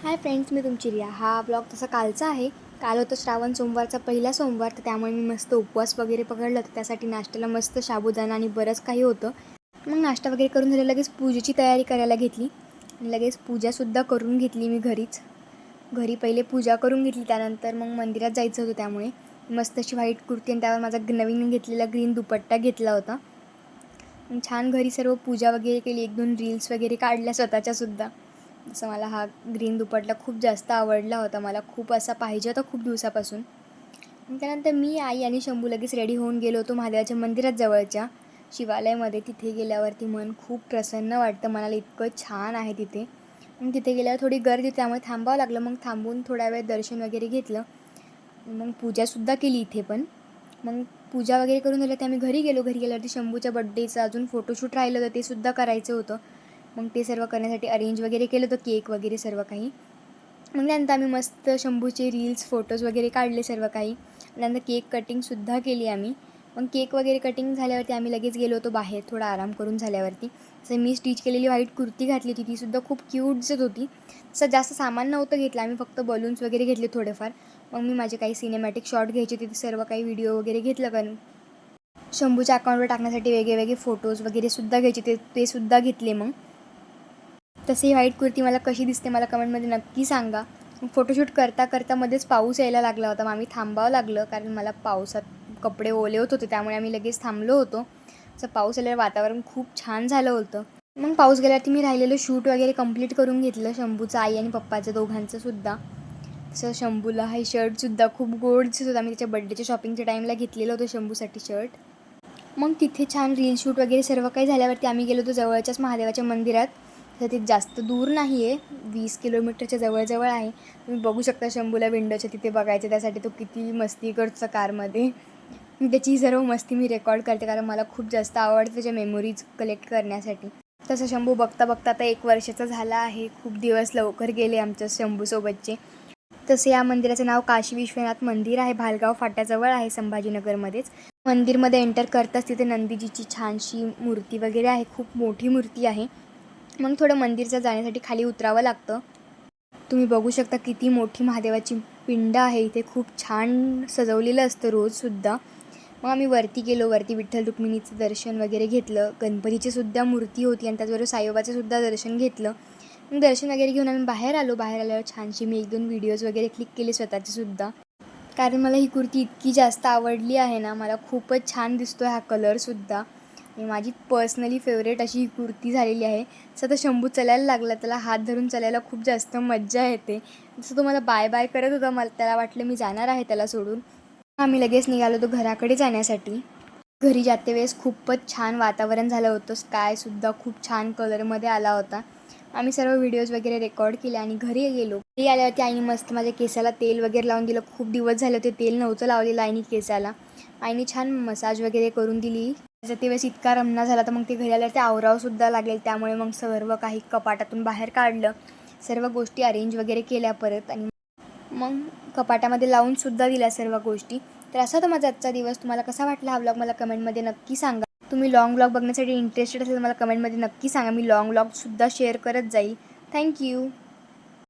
Hi friends, मी तुमची रिया. हा blog तसा कालचा आहे. काल होतं श्रावण सोमवारचा पहिला सोमवार, तर त्यामुळे मी मस्त उपवास वगैरे पकडला. तर त्यासाठी नाश्त्याला मस्त साबुदाणा आणि बरंच काही होतं. मग नाश्ता वगैरे करून झालं, लगेच पूजेची तयारी करायला घेतली आणि लगेच पूजासुद्धा करून घेतली मी घरीच. घरी पहिले पूजा करून घेतली, त्यानंतर मग मंदिरात जायचं होतं. त्यामुळे मस्त अशी व्हाईट कुर्ती आणि त्यावर माझा नवीन घेतलेला ग्रीन दुपट्टा घेतला होता. मग छान घरी सर्व पूजा वगैरे केली, 1-2 रील्स वगैरे काढल्या स्वतःच्यासुद्धा. जसं मला हा ग्रीन दुपट्टा खूप जास्त आवडला होता. मला खूप असा पाहिजे होता खूप दिवसापासून. आणि त्यानंतर मी, आई आणि शंभू लगेच रेडी होऊन गेलो होतो महादेवाच्या मंदिरात जवळच्या शिवालयामध्ये. तिथे गेल्यावरती मन खूप प्रसन्न वाटतं. मनाला इतकं छान आहे तिथे. मग तिथे गेल्यावर थोडी गर्दी होती, त्यामुळे थांबावं लागलं. मग थांबून थोडा वेळ दर्शन वगैरे घेतलं. मग पूजासुद्धा केली इथे पण. मग पूजा वगैरे करून झालं की आम्ही घरी गेलो. घरी गेल्यावरती शंभूच्या बड्डेचं अजून फोटोशूट राहिलं होतं, ते सुद्धा करायचं होतं. मग ते सर्व करण्यासाठी अरेंज वगैरे केलं होतं, केक वगैरे सर्व काही. मग त्यानंतर आम्ही मस्त शंभूचे रील्स फोटोज वगैरे काढले सर्व काही. त्यानंतर केक कटिंगसुद्धा केली आम्ही. मग केक वगैरे कटिंग झाल्यावरती आम्ही लगेच गेलो होतो बाहेर थोडा आराम करून झाल्यावरती. जसं मी स्टिच केलेली व्हाईट कुर्ती घातली होती, तीसुद्धा खूप क्यूट दिसत होती. तसं जास्त सामान नव्हतं घेतलं आम्ही, फक्त बलून्स वगैरे घेतले थोडेफार. मग मी माझे काही सिनेमॅटिक शॉट घ्यायचे होते, ते सर्व काही व्हिडिओ वगैरे घेतलं. कारण शंभूच्या अकाउंटवर टाकण्यासाठी वेगळे फोटोज वगैरे सुद्धा घ्यायचे, ते सुद्धा घेतले. मग तशी व्हाईट कुर्ती मला कशी दिसते मला कमेंटमध्ये नक्की सांगा. फोटोशूट करता करता मध्येच पाऊस यायला लागला होता. मग आम्ही थांबावं लागलं, कारण मला पावसात कपडे ओले होत होते, त्यामुळे आम्ही लगेच थांबलो होतो. असं पाऊस आल्यावर वातावरण खूप छान झालं होतं. मग पाऊस गेल्यावरती मी राहिलेलं शूट वगैरे कंप्लीट करून घेतलं, शंभूचं, आई आणि पप्पाचं दोघांचंसुद्धा. तसं शंभूला हे शर्टसुद्धा खूप गोड दिसत होतं. आम्ही त्याच्या बड्डेच्या शॉपिंगच्या टाईमला घेतलेलं होतं शंभूसाठी शर्ट. मग तिथे छान रील शूट वगैरे सर्व काही झाल्यावरती आम्ही गेलो होतो जवळच्याच महादेवाच्या मंदिरात. तर ते जास्त दूर नाही आहे, 20 किलोमीटरच्या जवळजवळ आहे. तुम्ही बघू शकता शंभूला विंडोच्या तिथे बघायचं, त्यासाठी तो किती मस्ती करतो कारमध्ये. त्याची सर्व मस्ती मी रेकॉर्ड करते, कारण मला खूप जास्त आवडतं त्याच्या मेमोरीज कलेक्ट करण्यासाठी. तसं शंभू बघता बघता आता 1 वर्षाचा झाला आहे. खूप दिवस लवकर गेले आमच्या शंभूसोबतचे. तसे या मंदिराचं नाव काशी विश्वनाथ मंदिर आहे. भालगाव फाट्याजवळ आहे, संभाजीनगरमध्येच. मंदिरमध्ये एंटर करताच तिथे नंदीजीची छानशी मूर्ती वगैरे आहे, खूप मोठी मूर्ती आहे. मग थोडं मंदिरचं जाण्यासाठी खाली उतरावं लागतं. तुम्ही बघू शकता किती मोठी महादेवाची पिंड आहे इथे, खूप छान सजवलेलं असतं रोजसुद्धा. मग आम्ही वरती गेलो, वरती विठ्ठल रुक्मिणीचं दर्शन वगैरे घेतलं. गणपतीची सुद्धा मूर्ती होती आणि त्याचबरोबर साईबाबाचं सुद्धा दर्शन घेतलं. मग दर्शन वगैरे घेऊन आम्ही बाहेर आलो. बाहेर आल्यावर छानशी मी 1-2 व्हिडिओज वगैरे क्लिक केले स्वतःचेसुद्धा. कारण मला ही कुर्ती इतकी जास्त आवडली आहे ना, मला खूपच छान दिसतो हा कलरसुद्धा. आणि माझी पर्सनली फेवरेट अशी ही कुर्ती झालेली आहे. जसं आता शंभू चालायला लागला, त्याला हात धरून चालायला खूप जास्त मज्जा येते. जसं तो मला बाय बाय करत होता, मला त्याला वाटलं मी जाणार आहे त्याला सोडून. आम्ही लगेच निघालो होतो घराकडे जाण्यासाठी. घरी जाते वेळेस खूपच छान वातावरण झालं होतं. स्कायसुद्धा खूप छान कलरमध्ये आला होता. आम्ही सर्व व्हिडिओज वगैरे रेकॉर्ड केले आणि घरी गेलो. घरी आल्यावरती आईने मस्त माझ्या केसाला तेल वगैरे लावून दिलं. खूप दिवस झाले होते तेल नव्हतं लावलेलं आईने केसाला. आईने छान मसाज वगैरे करून दिली. त्याचा वेळेस इतका रमणा झाला, तर मग ते घरी आल्यावर ते आवरावंसुद्धा लागेल. त्यामुळे मग सर्व काही कपाटातून बाहेर काढलं. सर्व गोष्टी अरेंज वगैरे केल्या परत आणि मग कपाटामध्ये लावूनसुद्धा दिल्या सर्व गोष्टी. तर असा होता माझा आजचा दिवस. तुम्हाला कसा वाटला हा व्लॉग मला कमेंटमध्ये नक्की सांगा. तुम्ही लाँग व्लॉग बघण्यासाठी इंटरेस्टेड असेल तर मला कमेंटमध्ये नक्की सांगा. मी लाँग व्लॉगसुद्धा शेअर करत जाईल. थँक्यू.